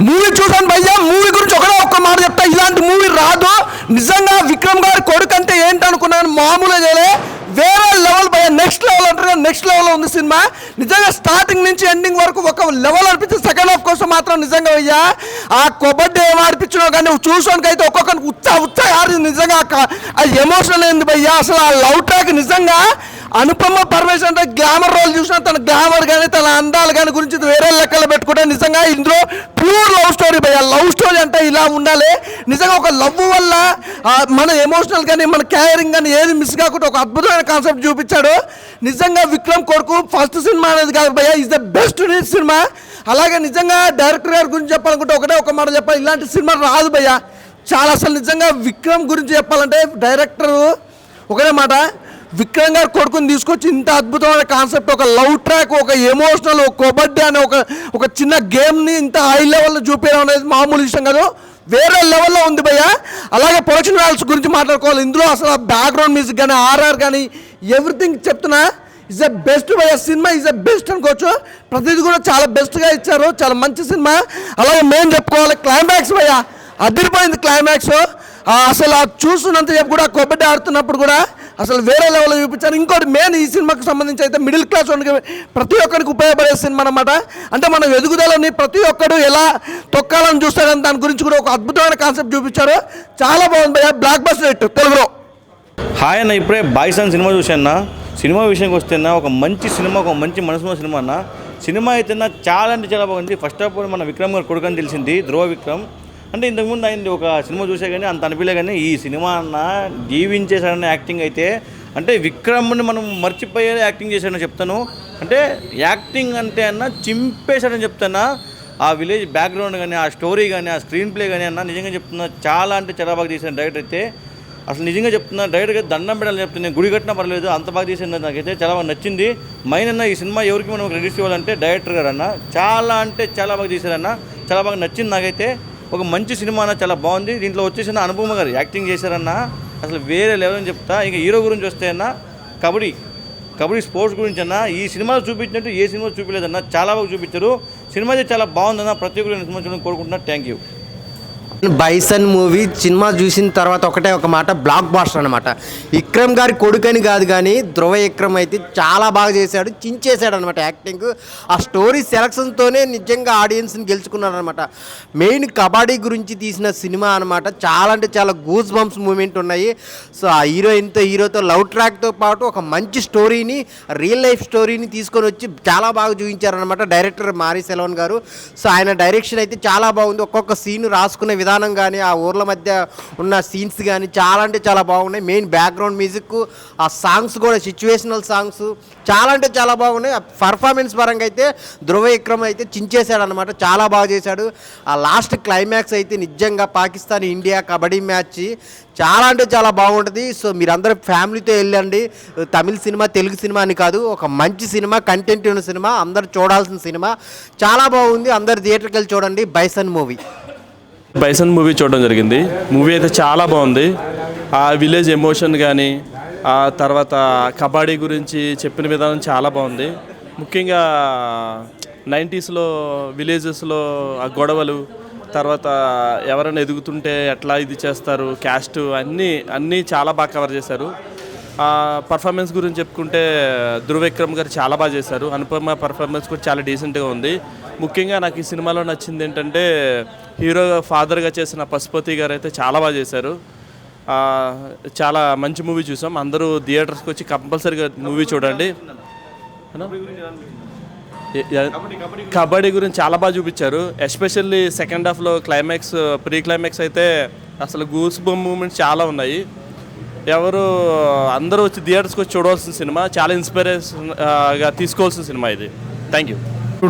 Movie చూసాను భయ్యా. Movie గురించి ఒక్క మాట చెప్తా, ఇలాంటి మూవీ రాదు. నిజంగా విక్రమ్ గారి కొడుకు అంటే ఏంటనుకున్నాను, మామూలుగా చేయలే, వేరే లెవెల్ భయ్యా. నెక్స్ట్ లెవెల్ అంటారు, నెక్స్ట్ లెవెల్లో ఉంది సినిమా. నిజంగా స్టార్టింగ్ నుంచి ఎండింగ్ వరకు ఒక లెవెల్ అనిపించింది. సెకండ్ హాఫ్ కోసం మాత్రం నిజంగా భయ్యా ఆ కబడ్డీ ఏం ఆడిపించినా కానీ చూసుకోడానికి అయితే ఒక్కొక్కరికి ఉత్సాహ ఆడింది. నిజంగా ఆ ఎమోషన్ ఏంది భయ్యా, అసలు ఆ లవ్ ట్రాక్ నిజంగా అనుపమ పరమేశ్వర్ అంటే గ్లామర్ రోల్ చూసినా తన గ్లామర్ కానీ తన అందాలు కానీ గురించి వేరే లెక్కలు పెట్టుకుంటే నిజంగా ఇందులో ప్యూర్ లవ్ స్టోరీ భయ్యా. లవ్ స్టోరీ అంటే ఇలా ఉండాలి. నిజంగా ఒక లవ్ వల్ల మన ఎమోషనల్ కానీ మన కేరింగ్ కానీ ఏది మిస్ కాకుండా ఒక అద్భుతమైన కాన్సెప్ట్ చూపించాడు. నిజంగా విక్రమ్ కొడుకు ఫస్ట్ సినిమా అనేది కాదు భయ్యా, ఈజ్ ద బెస్ట్ సినిమా. అలాగే నిజంగా డైరెక్టర్ గారి గురించి చెప్పాలనుకుంటే ఒక మాట చెప్పాలి, ఇలాంటి సినిమా రాదు భయ్యా. చాలా అసలు నిజంగా విక్రమ్ గురించి చెప్పాలంటే డైరెక్టరు ఒకటే మాట, విక్రమ్ గారు కొడుకుని తీసుకొచ్చి ఇంత అద్భుతమైన కాన్సెప్ట్, ఒక లవ్ ట్రాక్, ఒక ఎమోషనల్, ఒక కబడ్డీ అనే ఒక చిన్న గేమ్ని ఇంత హై లెవెల్లో చూపించడం అనేది మామూలు విషయం కాదు, వేరే లెవెల్లో ఉంది భయ్య. అలాగే ప్రొడక్షన్ వాల్యూస్ గురించి మాట్లాడుకోవాలి. ఇందులో అసలు బ్యాక్గ్రౌండ్ మ్యూజిక్ కానీ ఆర్ఆర్ కానీ ఎవ్రీథింగ్ చెప్తున్నా ఈజ్ ద బెస్ట్ భయ్య. సినిమా ఈజ్ ద బెస్ట్ అనుకోవచ్చు. ప్రతిదీ కూడా చాలా బెస్ట్గా ఇచ్చారు, చాలా మంచి సినిమా. అలాగే మేము చెప్పుకోవాలి క్లైమాక్స్ భయ్య, అదిరిపోయింది క్లైమాక్స్. అసలు చూస్తున్నంత చెప్పు కూడా కబడ్డీ ఆడుతున్నప్పుడు కూడా అసలు వేరే లెవెల్లో చూపించారు. ఇంకోటి మెయిన్ ఈ సినిమాకి సంబంధించి అయితే మిడిల్ క్లాస్ ప్రతి ఒక్కరికి ఉపయోగపడే సినిమా అనమాట. అంటే మన ఎదుగుదలని ప్రతి ఒక్కరు ఎలా తొక్కాలని చూస్తారని దాని గురించి కూడా ఒక అద్భుతమైన కాన్సెప్ట్ చూపించారు. చాలా బాగుంది భయ్యా, బ్లాక్ బస్టర్ హిట్ తెలుగులో. హాయ్ అన్న, ఇప్పుడే బాయ్సన్ సినిమా చూసాను. సినిమా విషయానికి వస్తే ఒక మంచి సినిమా, ఒక మంచి మనసులో సినిమా అన్న. సినిమా అయితే చాలా అంటే చాలా బాగుంది. ఫస్ట్ ఆఫ్ ఆల్ మన విక్రమ్ గారు కొడుకు అని తెలిసింది, ధ్రువ విక్రమ్. అంటే ఇంతకుముందు ఆయన ఒక సినిమా చూసే కానీ అంత అనిపించలే, కానీ ఈ సినిమా అన్న జీవించేశాడన్న యాక్టింగ్ అయితే, అంటే విక్రమ్ని మనం మర్చిపోయే యాక్టింగ్ చేశాడని చెప్తాను. అంటే యాక్టింగ్ అంటే అన్న చింపేశాడని చెప్తాను. ఆ విలేజ్ బ్యాక్గ్రౌండ్ కానీ, ఆ స్టోరీ కానీ, ఆ స్క్రీన్ ప్లే కానీ అన్న నిజంగా చెప్తున్నా చాలా అంటే చాలా బాగా చేశాను డైరెక్టర్ అయితే. అసలు నిజంగా చెప్తున్నా, డైరెక్ట్గా దండం పెట్టాలని చెప్తున్నాను. గుడి కట్టినా పర్లేదు, అంత బాగా చేసింది. నాకైతే చాలా బాగా నచ్చింది. మెయిన్ అన్న ఈ సినిమా ఎవరికి మనం క్రెడిట్స్ ఇవ్వాలంటే డైరెక్టర్ గారు అన్న, చాలా అంటే చాలా బాగా చేశారన్న, చాలా బాగా నచ్చింది నాకైతే. ఒక మంచి సినిమా అన్న, చాలా బాగుంది. దీంట్లో వచ్చేసిన అనుపమ గారు యాక్టింగ్ చేశారన్న, అసలు వేరే లెవెల్ అని చెప్తా. ఇంకా హీరో గురించి వస్తే అన్న కబడ్డీ స్పోర్ట్స్ గురించి అన్న ఈ సినిమాలో చూపించినట్టు ఏ సినిమా చూపించలేదన్న, చాలా బాగా చూపించారు. సినిమా అయితే చాలా బాగుందన్న, ప్రతి ఒక్కరు సినిమా చూడడం కోరుకుంటున్నా. Thank you. Bison movie cinema చూసిన తర్వాత ఒకటే ఒక మాట, బ్లాక్ బాస్టర్ అనమాట. విక్రమ్ గారి కొడుకని కాదు కానీ ధ్రువ విక్రమ్ అయితే చాలా బాగా చేశాడు, చించేశాడు అనమాట యాక్టింగ్. ఆ స్టోరీ సెలక్షన్తోనే నిజంగా ఆడియన్స్ని గెలుచుకున్నాడు అనమాట. మెయిన్ కబడ్డీ గురించి తీసిన సినిమా అనమాట. చాలా అంటే చాలా గూస్ బంప్స్ మూమెంట్ ఉన్నాయి. సో ఆ హీరోతో లవ్ ట్రాక్తో పాటు ఒక మంచి స్టోరీని, రియల్ లైఫ్ స్టోరీని తీసుకొని వచ్చి చాలా బాగా చూపించారనమాట డైరెక్టర్ మారీ సెల్వన్ గారు. సో ఆయన డైరెక్షన్ అయితే చాలా బాగుంది. ఒక్కొక్క సీన్ రాసుకునే విధానం కానీ, ఆ ఊర్ల మధ్య ఉన్న సీన్స్ కానీ చాలా అంటే చాలా బాగున్నాయి. మెయిన్ బ్యాక్గ్రౌండ్ మ్యూజిక్, ఆ సాంగ్స్ కూడా సిచ్యువేషనల్ సాంగ్స్ చాలా అంటే చాలా బాగున్నాయి. ఆ పర్ఫార్మెన్స్ పరంగా అయితే ధ్రువ విక్రమ్ అయితే చించేశాడు అనమాట, చాలా బాగా చేశాడు. ఆ లాస్ట్ క్లైమాక్స్ అయితే నిజంగా పాకిస్తాన్ ఇండియా కబడ్డీ మ్యాచ్ చాలా అంటే చాలా బాగుంటుంది. సో మీరందరూ ఫ్యామిలీతో వెళ్ళండి. తమిళ సినిమా, తెలుగు సినిమా అని కాదు, ఒక మంచి సినిమా, కంటెంట్ ఉన్న సినిమా, అందరు చూడాల్సిన సినిమా, చాలా బాగుంది. అందరు థియేటర్కి వెళ్ళి చూడండి బైసన్ మూవీ చూడడం జరిగింది. మూవీ అయితే చాలా బాగుంది. ఆ విలేజ్ ఎమోషన్ కానీ, ఆ తర్వాత కబడ్డీ గురించి చెప్పిన విధానం చాలా బాగుంది. ముఖ్యంగా 90స్లో విలేజెస్లో ఆ గొడవలు, తర్వాత ఎవరైనా ఎదుగుతుంటే ఎట్లా ఇది చేస్తారు, క్యాస్ట్ అన్నీ చాలా బాగా కవర్ చేశారు. పర్ఫార్మెన్స్ గురించి చెప్పుకుంటే ధ్రువ విక్రమ్ గారు చాలా బాగా చేశారు. అనుపమ పర్ఫార్మెన్స్ కూడా చాలా డీసెంట్గా ఉంది. ముఖ్యంగా నాకు ఈ సినిమాలో నచ్చింది ఏంటంటే హీరో ఫాదర్గా చేసిన పశుపతి గారు అయితే చాలా బాగా చేశారు. చాలా మంచి మూవీ చూసాం. అందరూ థియేటర్స్కి వచ్చి కంపల్సరీగా మూవీ చూడండి. కబడ్డీ గురించి చాలా బాగా చూపించారు. ఎస్పెషల్లీ సెకండ్ హాఫ్లో క్లైమాక్స్, ప్రీ క్లైమాక్స్ అయితే అసలు గూస్ బంప్ మూమెంట్స్ చాలా ఉన్నాయి. అందరూ వచ్చి థియేటర్స్కి వచ్చి చూడవలసిన సినిమా, చాలా ఇన్స్పిరేషన్గా తీసుకోవాల్సిన సినిమా ఇది. Thank you.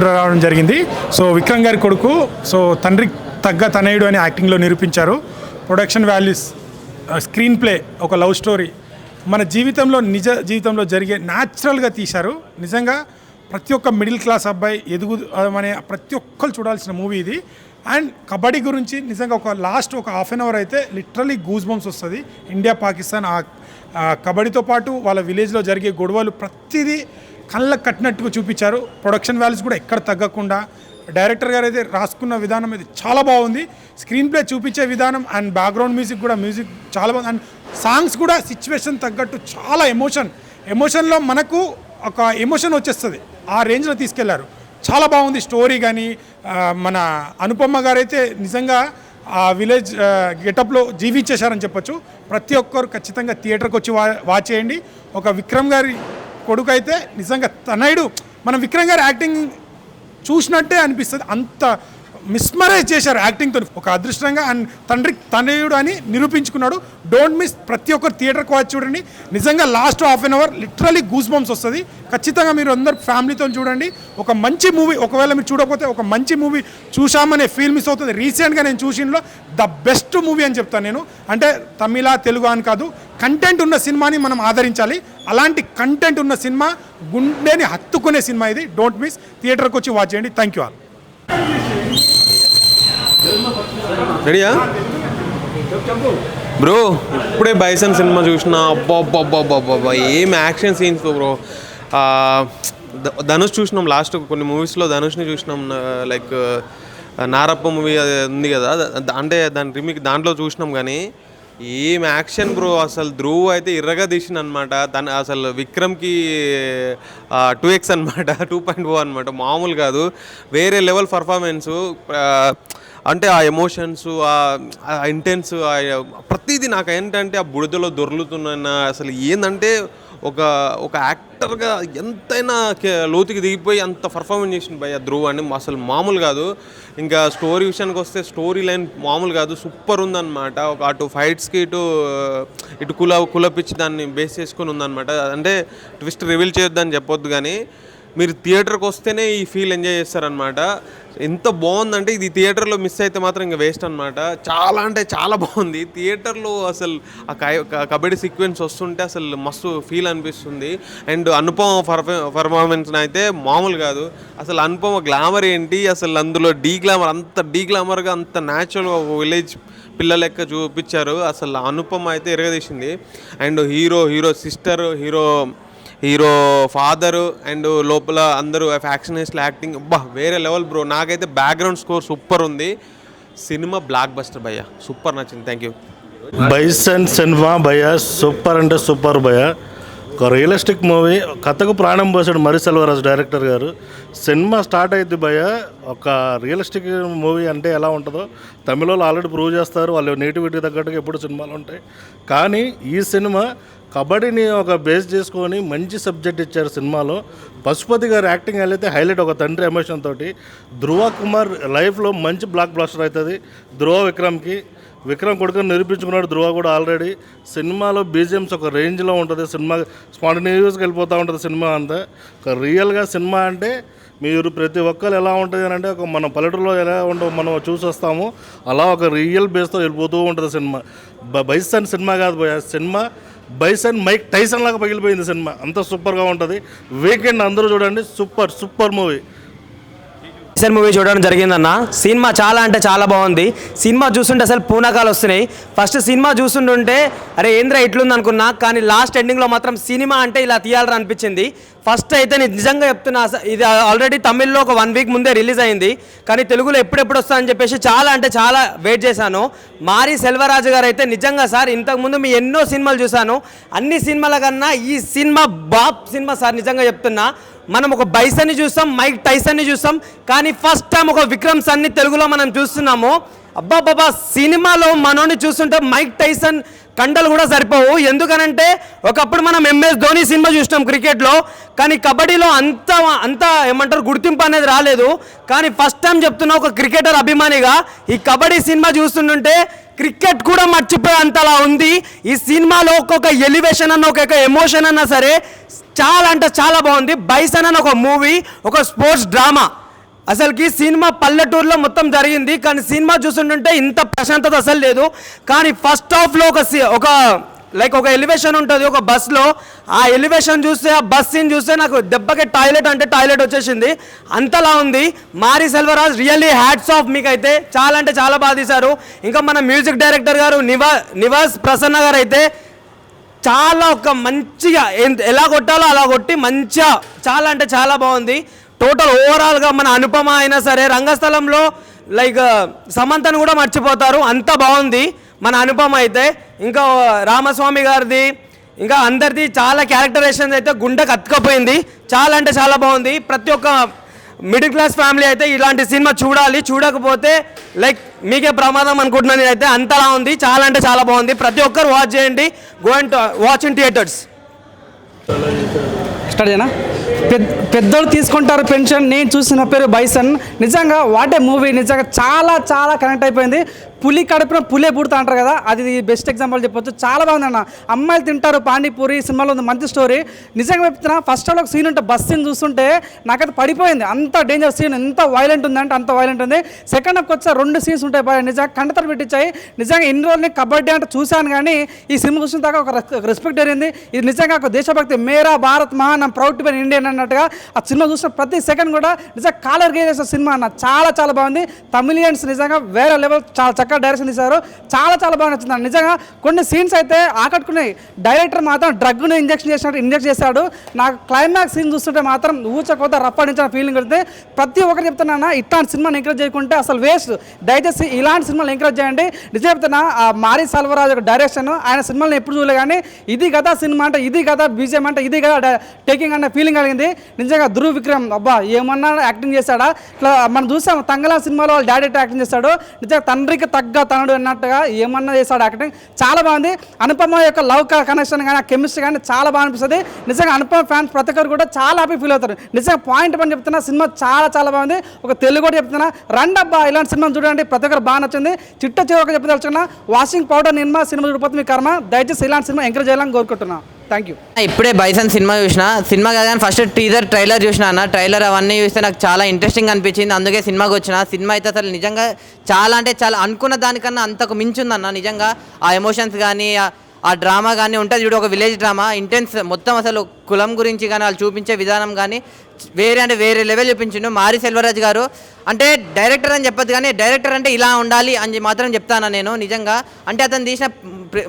రావడం జరిగింది. సో విక్రమ్ గారి కొడుకు, సో తండ్రికి తగ్గ తనయుడు అని యాక్టింగ్లో నిరూపించారు. ప్రొడక్షన్ వాల్యూస్, స్క్రీన్ ప్లే, ఒక లవ్ స్టోరీ, మన నిజ జీవితంలో జరిగే న్యాచురల్గా తీశారు. నిజంగా ప్రతి ఒక్క మిడిల్ క్లాస్ అబ్బాయి అనే ప్రతి ఒక్కరు చూడాల్సిన మూవీ ఇది. అండ్ కబడ్డీ గురించి నిజంగా లాస్ట్ ఒక హాఫ్ అన్ అవర్ అయితే లిటరలీ గూస్ బంప్స్ వస్తుంది. ఇండియా పాకిస్తాన్ ఆ కబడ్డీతో పాటు వాళ్ళ విలేజ్లో జరిగే గొడవలు ప్రతిదీ కళ్ళకు కట్టినట్టుగా చూపించారు. ప్రొడక్షన్ వాల్యూస్ కూడా ఎక్కడ తగ్గకుండా డైరెక్టర్ గారు అయితే రాసుకున్న విధానం ఇది చాలా బాగుంది. స్క్రీన్ ప్లే చూపించే విధానం అండ్ బ్యాక్గ్రౌండ్ మ్యూజిక్ చాలా బాగుంది. అండ్ సాంగ్స్ కూడా సిచ్యువేషన్ తగ్గట్టు చాలా ఎమోషన్లో మనకు ఒక ఎమోషన్ వచ్చేస్తుంది, ఆ రేంజ్లో తీసుకెళ్లారు. చాలా బాగుంది స్టోరీ. కానీ మన అనుపమ గారు అయితే నిజంగా ఆ విలేజ్ గెటప్లో జీవించేశారని చెప్పొచ్చు. ప్రతి ఒక్కరు ఖచ్చితంగా థియేటర్కి వచ్చి వాచ్ చేయండి. ఒక విక్రమ్ గారి కొడుకు అయితే నిజంగా తనయుడు, మనం విక్రమ్ గారి యాక్టింగ్ చూసినట్టే అనిపిస్తుంది. అంత మిస్మరైజ్ చేశారు యాక్టింగ్తో. ఒక అదృష్టంగా అండ్ తనయుడు అని నిరూపించుకున్నాడు. డోంట్ మిస్, ప్రతి ఒక్కరు థియేటర్కి వచ్చి చూడండి. నిజంగా last half an hour literally goose bumps వస్తుంది. ఖచ్చితంగా మీరు అందరు ఫ్యామిలీతో చూడండి. ఒక మంచి మూవీ, ఒకవేళ మీరు చూడకపోతే ఒక మంచి మూవీ చూసామనే ఫీల్ మిస్ అవుతుంది. రీసెంట్గా నేను చూసినలో ద బెస్ట్ మూవీ అని చెప్తాను నేను. అంటే తమిళ తెలుగు అని కాదు, కంటెంట్ ఉన్న సినిమాని మనం ఆదరించాలి. అలాంటి కంటెంట్ ఉన్న సినిమా, గుండెని హత్తుకునే సినిమా ఇది. డోంట్ మిస్, థియేటర్కి వచ్చి వాచ్ చేయండి. Thank you all. రెడీయా బ్రో? ఇప్పుడే బైసన్ సినిమా చూసిన, అబ్బా ఏం యాక్షన్ సీన్స్ బ్రో. ధనుష్ చూసినాం, లాస్ట్ కొన్ని మూవీస్లో ధనుష్ని చూసినాం. లైక్ నారప్ప మూవీ అది ఉంది కదా, అంటే దాని రిమిక్ దాంట్లో చూసినాం. కానీ ఏం యాక్షన్ బ్రో. అసలు ధ్రువ్ అయితే ఇర్రగా తీసిన అనమాట. తను అసలు విక్రమ్కి 2x అనమాట, 2.0 అనమాట. మామూలు కాదు, వేరే లెవెల్ పర్ఫార్మెన్సు. అంటే ఆ ఎమోషన్స్, ఆ ఇంటెన్స్, ప్రతిదీ నాకు ఏంటంటే ఆ బుడిదలో దొర్లుతున్నా. అసలు ఏంటంటే ఒక యాక్టర్గా ఎంతైనా లోతుకి దిగిపోయి అంత పర్ఫార్మెన్స్ చేసింది భయ్య ధ్రువ్ అని. అసలు మామూలు కాదు. ఇంకా స్టోరీ విషయానికి వస్తే స్టోరీ లైన్ మామూలు కాదు, సూపర్ ఉందన్నమాట. అటు ఫైట్స్కి ఇటు కులపిచ్చి దాన్ని బేస్ చేసుకొని ఉందన్నమాట. అంటే ట్విస్ట్ రివీల్ చేయొద్దని చెప్పొద్దు, కానీ మీరు థియేటర్కి వస్తేనే ఈ ఫీల్ ఎంజాయ్ చేస్తారనమాట. ఎంత బాగుందంటే ఇది థియేటర్లో మిస్ అయితే మాత్రం ఇంకా వేస్ట్ అనమాట. చాలా అంటే చాలా బాగుంది. థియేటర్లో అసలు ఆ కబడ్డీ సీక్వెన్స్ వస్తుంటే అసలు మస్తు ఫీల్ అనిపిస్తుంది. అండ్ అనుపమ పర్ఫార్మెన్స్ అయితే మామూలు కాదు. అసలు అనుపమ గ్లామర్ ఏంటి, అసలు అందులో అంత డీ గ్లామర్గా అంత న్యాచురల్గా విలేజ్ పిల్లల లెక్క చూపించారు. అసలు అనుపమ అయితే ఎరగదీసింది. And hero sister, hero father and లోపల అందరూ ఫ్యాక్షనిస్ట్ల యాక్టింగ్ వేరే లెవెల్ బ్రో. నాకైతే బ్యాక్గ్రౌండ్ స్కోర్ సూపర్ ఉంది. సినిమా బ్లాక్ బస్టర్ భయ్య, సూపర్ నచ్చింది. Thank you. బైసన్ సినిమా భయ్య సూపర్ అంటే సూపర్ భయ్య. ఒక రియలిస్టిక్ మూవీ, కథకు ప్రాణం పోసాడు మరి సెల్వరాజు డైరెక్టర్ గారు. సినిమా స్టార్ట్ అయింది భయ్య, ఒక రియలిస్టిక్ మూవీ అంటే ఎలా ఉంటుందో తమిళ వాళ్ళు ఆల్రెడీ ప్రూవ్ చేస్తారు. వాళ్ళ నేటివిటీ తగ్గట్టుగా ఎప్పుడు సినిమాలు ఉంటాయి. కానీ ఈ సినిమా కబడ్డీని ఒక బేస్ చేసుకొని మంచి సబ్జెక్ట్ ఇచ్చారు సినిమాలో. పశుపతి గారి యాక్టింగ్ అయితే హైలైట్. ఒక తండ్రి ఎమోషన్ తోటి ధ్రువ కుమార్ లైఫ్లో మంచి బ్లాక్ బ్లాస్టర్ అవుతుంది. విక్రమ్ కొడుకుని నిరూపించుకున్నాడు ధ్రువ కూడా ఆల్రెడీ. సినిమాలో బీజిఎమ్స్ ఒక రేంజ్లో ఉంటుంది. సినిమా స్పాంటేనియస్గా వెళ్ళిపోతూ ఉంటుంది సినిమా అంతా. ఒక రియల్గా సినిమా అంటే మీరు ప్రతి ఒక్కరు ఎలా ఉంటుంది అని అంటే ఒక మన పల్లెటూరులో ఎలా ఉండవు మనం చూసి వస్తాము, అలా ఒక రియల్ బేస్తో వెళ్ళిపోతూ ఉంటుంది సినిమా. బైసన్ సినిమా కాదు సినిమా బైసన్ మైక్ టైసన్ లాగా పగిలిపోయింది సినిమా. అంత సూపర్గా ఉంటుంది. వీకెండ్ అందరూ చూడండి, సూపర్ మూవీ. బైసన్ మూవీ చూడడం జరిగిందన్న. సినిమా చాలా అంటే చాలా బాగుంది. సినిమా చూస్తుంటే అసలు పూనకాలు వస్తున్నాయి. ఫస్ట్ సినిమా చూస్తుంటుంటే అరే ఏంద్ర ఇట్లుంది అనుకున్నా, కానీ లాస్ట్ ఎండింగ్లో మాత్రం సినిమా అంటే ఇలా తీయాలని అనిపించింది. ఫస్ట్ అయితే నేను నిజంగా చెప్తున్నా, ఇది ఆల్రెడీ తమిళ్లో ఒక 1 వీక్ ముందే రిలీజ్ అయింది, కానీ తెలుగులో ఎప్పుడెప్పుడు వస్తా అని చెప్పేసి చాలా అంటే చాలా వెయిట్ చేశాను. మారి సెల్వరాజు గారు అయితే నిజంగా సార్, ఇంతకుముందు మీ ఎన్నో సినిమాలు చూశాను, అన్ని సినిమాల కన్నా ఈ సినిమా బాప్ సినిమా సార్. నిజంగా చెప్తున్నా, మనం ఒక బైసన్ని చూస్తాం, మైక్ టైసన్ని చూస్తాం, కానీ ఫస్ట్ టైం ఒక విక్రమ్ సన్ని తెలుగులో మనం చూస్తున్నాము. అబ్బాబాబా సినిమాలో మనోని చూస్తుంటే మైక్ టైసన్ కండలు కూడా సరిపోవు. ఎందుకనంటే ఒకప్పుడు మనం MS ధోని సినిమా చూసినాం క్రికెట్లో, కానీ కబడ్డీలో అంత ఏమంటారు గుర్తింపు అనేది రాలేదు. కానీ ఫస్ట్ టైం చెప్తున్నా, ఒక క్రికెటర్ అభిమానిగా ఈ కబడ్డీ సినిమా చూస్తుంటే క్రికెట్ కూడా మర్చిపోయే అంతలా ఉంది. ఈ సినిమాలో ఒక్కొక్క ఎలివేషన్ అన్న, ఒక్కొక్క ఎమోషన్ అన్నా సరే చాలా అంటే చాలా బాగుంది. బైసన్ అని ఒక మూవీ, ఒక స్పోర్ట్స్ డ్రామా. అసలుకి సినిమా పల్లెటూరులో మొత్తం జరిగింది, కానీ సినిమా చూస్తుంటే ఇంత ప్రశాంతత అసలు లేదు. కానీ ఫస్ట్ హాఫ్లో ఒక ఎలివేషన్ ఉంటుంది ఒక బస్లో. ఆ ఎలివేషన్ చూస్తే, ఆ బస్ సీన్ చూస్తే నాకు దెబ్బకి టాయిలెట్ వచ్చేసింది, అంతలా ఉంది. మారి సెల్వరాజ్ రియల్లీ హ్యాట్స్ ఆఫ్ మీకైతే. చాలా అంటే చాలా బాగా తీశారు. ఇంకా మన మ్యూజిక్ డైరెక్టర్ గారు నివాస్ ప్రసన్న గారు అయితే చాలా ఒక మంచిగా ఎలా కొట్టాలో అలా కొట్టి మంచిగా చాలా అంటే చాలా బాగుంది. టోటల్ ఓవరాల్గా మన అనుపమ అయినా సరే రంగస్థలంలో లైక్ సమంతను కూడా మర్చిపోతారు, అంత బాగుంది మన అనుపమ అయితే. ఇంకా రామస్వామి గారిది ఇంకా అందరిది చాలా క్యారెక్టరైజేషన్ అయితే గుండెకి అతుకపోయింది. చాలా అంటే చాలా బాగుంది. ప్రతి ఒక్క మిడిల్ క్లాస్ ఫ్యామిలీ అయితే ఇలాంటి సినిమా చూడాలి, చూడకపోతే లైక్ మీకే ప్రమాదం అనుకుంటున్నాను నేనైతే. అంతలా ఉంది, చాలా అంటే చాలా బాగుంది. ప్రతి ఒక్కరు వాచ్ చేయండి, go and watch in theatres. Start చేయనా? పెద్దోళ్ళు తీసుకుంటారు పెన్షన్. నేను చూసిన పేరు బైసన్. నిజంగా వాటే మూవీ, నిజంగా చాలా చాలా కనెక్ట్ అయిపోయింది. పులి కడుపున పులే పుడతా అంటారు కదా, అది బెస్ట్ ఎగ్జాంపుల్ చెప్పొచ్చు. చాలా బాగుందన్న. అమ్మాయిలు తింటారు పానీపూరి సినిమాలో ఉంది, మంచి స్టోరీ. నిజంగా చెప్తున్నా, ఫస్ట్ ఆఫ్ ఒక సీన్ ఉంటే బస్ సీన్ చూస్తుంటే నాకైతే పడిపోయింది. అంత డేంజర్ సీన్, ఎంత వైలెంట్ ఉందంటే అంత వైలెంట్ ఉంది. సెకండ్ హాఫ్కి వచ్చే 2 సీన్స్ ఉంటాయి బాగా, నిజంగా కంటతర పెట్టించాయి. నిజంగా ఇన్ని రోజులు కబడ్డీ అంటే చూశాను కానీ ఈ సినిమా చూసిన దాకా ఒక రెస్పెక్ట్ జరిగింది. ఇది నిజంగా ఒక దేశభక్తి. మేరా భారత్ మహాన్, ప్రౌడ్ టు బి ఇండియన్ అన్నట్టుగా ఆ సినిమా చూసిన ప్రతి సెకండ్ కూడా నిజంగా కాలర్ గేసేసిన సినిమా అన్న. చాలా చాలా బాగుంది. తమిళియన్స్ నిజంగా వేరే లెవెల్, చాలా చక్కగా డైరెక్షన్ తీశారు. చాలా చాలా బాగా నచ్చింది నిజంగా. కొన్ని సీన్స్ అయితే ఆకట్టుకున్నాయి. డైరెక్టర్ మాత్రం డ్రగ్ను ఇంజెక్ట్ చేశాడు. నాకు క్లైమాక్స్ సీన్ చూస్తుంటే మాత్రం ఊచకోత రప్పడించిన ఫీలింగ్ వస్తే. ప్రతి ఒక్కరు చెప్తున్నా, ఇట్లాంటి సినిమాని ఎంకరేజ్ చేయకుంటే అసలు వేస్ట్. దయచేసి ఇలాంటి సినిమాలు ఎంకరేజ్ చేయండి. నిజం చెప్తున్నా, ఆ మారి సెల్వరాజు యొక్క డైరెక్షన్, ఆయన సినిమాలను ఎప్పుడు చూడలే కానీ ఇది కదా సినిమా అంటే, ఇది కదా బీజేఎం అంటే, ఇది కదా టేకింగ్ అనే ఫీలింగ్ కలిగింది. నిజంగా ధృవ్ విక్రమ్ అబ్బా ఏమన్నా యాక్టింగ్ చేశాడా. ఇట్లా మనం చూసాం తంగళ సినిమాలో వాళ్ళ డాడీ యాక్టింగ్ చేశాడు. నిజంగా తండ్రికి తగ్గ తనడు అన్నట్టుగా ఏమన్నా చేశాడు యాక్టింగ్. చాలా బాగుంది. అనుపమ యొక్క లవ్ కనెక్షన్ కానీ, ఆ కెమిస్ట్రీ కానీ చాలా బాగా అనిపిస్తుంది. నిజంగా అనుపమ ఫ్యాన్స్ ప్రతి ఒక్కరు కూడా చాలా హ్యాపీ ఫీల్ అవుతారు. నిజంగా పాయింట్ పని చెప్తున్నా, సినిమా చాలా చాలా బాగుంది. ఒక తెలుగు కూడా చెప్తున్నా, రండి అబ్బా ఇలాంటి సినిమా చూడండి. ప్రతి ఒక్కరు బాగా నచ్చింది. చిట్ట చివరికి చెప్పదలుచుకున్నా, వాషింగ్ పౌడర్ నిర్మా సినిమా చూడిపోతే మీ కర్మ. దయచేసి ఇలాంటి సినిమా ఎంకరేజ్ చేయాలని కోరుకుంటున్నా. Thank you. ఇప్పుడే బైసన్ సినిమా చూసిన. సినిమా కదా కానీ ఫస్ట్ ట్రైలర్ చూసిన అన్న. ట్రైలర్ అవన్నీ చూస్తే నాకు చాలా ఇంట్రెస్టింగ్ అనిపించింది, అందుకే సినిమాకి వచ్చిన. సినిమా అయితే అసలు నిజంగా చాలా అంటే చాలా అనుకున్న దానికన్నా అంతకు మించుందన్న. నిజంగా ఆ ఎమోషన్స్ కానీ, ఆ డ్రామా కానీ ఉంటుంది చూడు, ఒక విలేజ్ డ్రామా ఇంటెన్స్ మొత్తం. అసలు కులం గురించి కానీ వాళ్ళు చూపించే విధానం కానీ వేరే లెవెల్ చూపించిండు మారి సెల్వరాజ్ గారు. అంటే డైరెక్టర్ అని చెప్పదు కానీ, డైరెక్టర్ అంటే ఇలా ఉండాలి అని మాత్రం చెప్తాను నేను. నిజంగా అంటే అతను తీసిన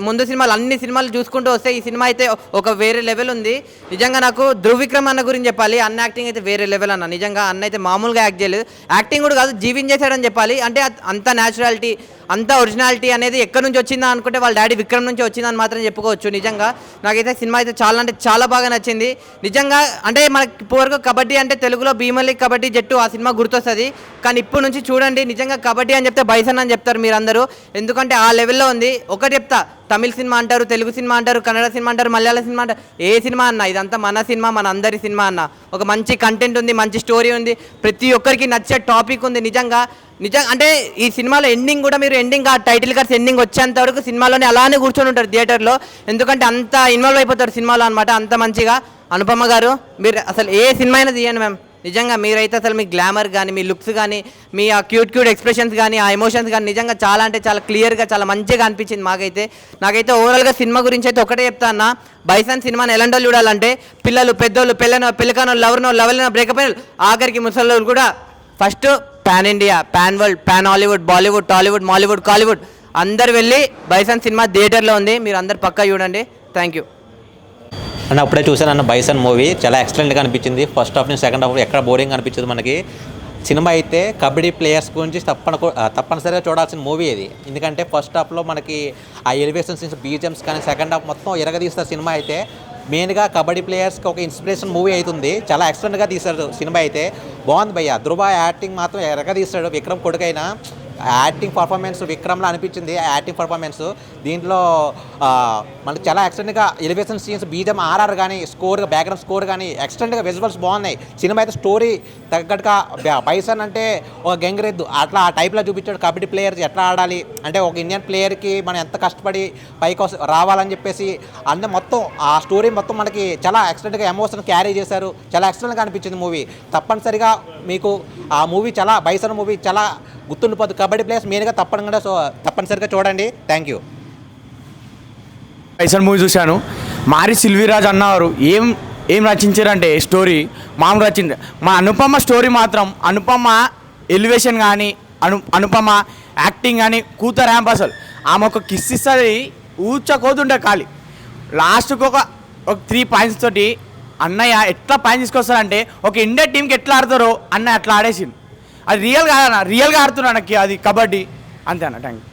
ముందు సినిమాలు అన్ని సినిమాలు చూసుకుంటూ వస్తే ఈ సినిమా అయితే ఒక వేరే లెవెల్ ఉంది. నిజంగా నాకు ధృవ్ విక్రమ్ అన్న గురించి చెప్పాలి. అన్న యాక్టింగ్ అయితే వేరే లెవెల్ అన్న. నిజంగా అన్న అయితే మామూలుగా యాక్ట్ చేయలేదు. యాక్టింగ్ కూడా కాదు, జీవించేశాడని చెప్పాలి. అంటే అంత న్యాచురాలిటీ, అంత ఒరిజినాలిటీ అనేది ఎక్కడి నుంచి వచ్చిందా అనుకుంటే వాళ్ళ డాడీ విక్రమ్ నుంచి వచ్చిందని మాత్రం చెప్పుకోవచ్చు. నిజంగా నాకైతే సినిమా అయితే చాలా అంటే చాలా బాగా నచ్చింది. నిజంగా అంటే మనకి ఇప్పటివరకు కబడ్డీ అంటే తెలుగులో భీమలి కబడ్డీ జట్టు ఆ సినిమా గుర్తొస్తుంది. కానీ ఇప్పటి నుంచి చూడండి, నిజంగా కబడ్డీ అని చెప్తే బైసన్ అని చెప్తారు మీరందరూ. ఎందుకంటే ఆ లెవెల్లో ఉంది. ఒకటి చెప్తా, తమిళ సినిమా అంటారు, తెలుగు సినిమా అంటారు, కన్నడ సినిమా అంటారు, మలయాళ సినిమా అంటారు, ఏ సినిమా అన్న ఇదంతా మన సినిమా, మన అందరి సినిమా అన్న. ఒక మంచి కంటెంట్ ఉంది, మంచి స్టోరీ ఉంది, ప్రతి ఒక్కరికి నచ్చే టాపిక్ ఉంది. నిజంగా అంటే ఈ సినిమాలో ఎండింగ్ కూడా మీరు ఆ టైటిల్ కార్డ్స్ ఎండింగ్ వచ్చేంత వరకు సినిమాలోనే అలానే కూర్చొని ఉంటారు థియేటర్లో. ఎందుకంటే అంత ఇన్వాల్వ్ అయిపోతారు సినిమాలో అనమాట. అంత మంచిగా అనుపమ గారు, మీరు అసలు ఏ సినిమా అయినా తీయండి మ్యామ్. నిజంగా మీరైతే అసలు మీ గ్లామర్ కానీ, మీ లుక్స్ కానీ, మీ ఆ క్యూట్ ఎక్స్ప్రెషన్స్ కానీ, ఆ ఎమోషన్స్ కానీ నిజంగా చాలా అంటే చాలా క్లియర్గా చాలా మంచిగా అనిపించింది మాకైతే. నాకైతే ఓవరాల్గా సినిమా గురించి అయితే ఒకటే చెప్తా అన్న, బైసన్ సినిమాని ఎలాంటి వాళ్ళు చూడాలంటే పిల్లలు, పెద్దోళ్ళు, పెళ్ళికానో, లవర్నో, లవల్నో, బ్రేకప్ అయిన ఆఖరికి ముసలోళ్ళు కూడా. First pan India, pan world, pan Hollywood, Bollywood, Tollywood, Mollywood, Kollywood అందరు వెళ్ళి బైసన్ సినిమా థియేటర్లో ఉంది, మీరు అందరు పక్కా చూడండి. థ్యాంక్ యూ అన్న. అప్పుడే చూసాను అన్న బైసన్ మూవీ, చాలా ఎక్సలెంట్గా అనిపించింది. ఫస్ట్ హాఫ్ నుంచి సెకండ్ హాఫ్ ఎక్కడ బోరింగ్ అనిపించదు మనకి. సినిమా అయితే కబడ్డీ ప్లేయర్స్ గురించి తప్పనిసరిగా చూడాల్సిన మూవీ ఇది. ఎందుకంటే ఫస్ట్ హాఫ్లో మనకి ఆ ఎలివేషన్స్, బీజిఎమ్స్ కానీ, సెకండ్ హాఫ్ మొత్తం ఎరగదీస్తారు. సినిమా అయితే మెయిన్గా కబడ్డీ ప్లేయర్స్కి ఒక ఇన్స్పిరేషన్ మూవీ అవుతుంది. చాలా ఎక్సలెంట్గా తీశారు సినిమా అయితే. బాగుంది భయ్య. ధృవ యాక్టింగ్ మాత్రం ఎరగదీస్తాడు. విక్రమ్ కొడుకైనా యాక్టింగ్ పర్ఫార్మెన్స్ విక్రమ్లో అనిపించింది. యాక్టింగ్ పర్ఫార్మెన్స్ దీంట్లో మనకి చాలా ఎక్స్టెంట్గా ఎలివేషన్ సీన్స్, బీజం, ఆర్ఆర్ కానీ, స్కోర్, బ్యాక్గ్రౌండ్ స్కోర్ కానీ ఎక్స్టెంట్గా విజువల్స్ బాగున్నాయి. సినిమా అయితే స్టోరీ తగ్గట్టుగా బైసన్ అంటే ఒక గంగిరెద్దు అట్లా ఆ టైప్లో చూపించాడు. కబడ్డీ ప్లేయర్స్ ఎట్లా ఆడాలి అంటే, ఒక ఇండియన్ ప్లేయర్కి మనం ఎంత కష్టపడి పైకి రావాలని చెప్పేసి అన్న మొత్తం ఆ స్టోరీ మొత్తం మనకి చాలా ఎక్స్టెంట్గా ఎమోషన్ క్యారీ చేశారు. చాలా ఎక్స్టెంట్గా అనిపించింది మూవీ. తప్పనిసరిగా మీకు ఆ మూవీ చాలా బైసన్ మూవీ చాలా గుర్తుండిపోతుంది. కబడ్డీ ప్లేయర్స్ మెయిన్గా తప్పనిసరిగా చూడండి. Thank you. బైసన్ మూవీ చూశాను. మారి సెల్వరాజ్ అన్నవారు ఏం రచించారంటే స్టోరీ మామూలు రచించారు. మా అనుపమ స్టోరీ మాత్రం, అనుపమ ఎలివేషన్ కానీ, అనుపమ యాక్టింగ్ కానీ కూత ర్యాంప్. అసలు ఆమె ఒక కిస్ ఇస్తుంది, ఊచకోతుంటే ఖాళీ లాస్ట్కి ఒక 3 పాయింట్స్ తోటి అన్నయ్య ఎట్లా పాయింట్ తీసుకొస్తారంటే ఒక ఇండియా టీంకి ఎట్లా ఆడతారో అన్నయ్య అట్లా ఆడేసింది. అది రియల్గా ఆడుతున్నాడు అది కబడ్డీ అంతే అన్న. Thank you.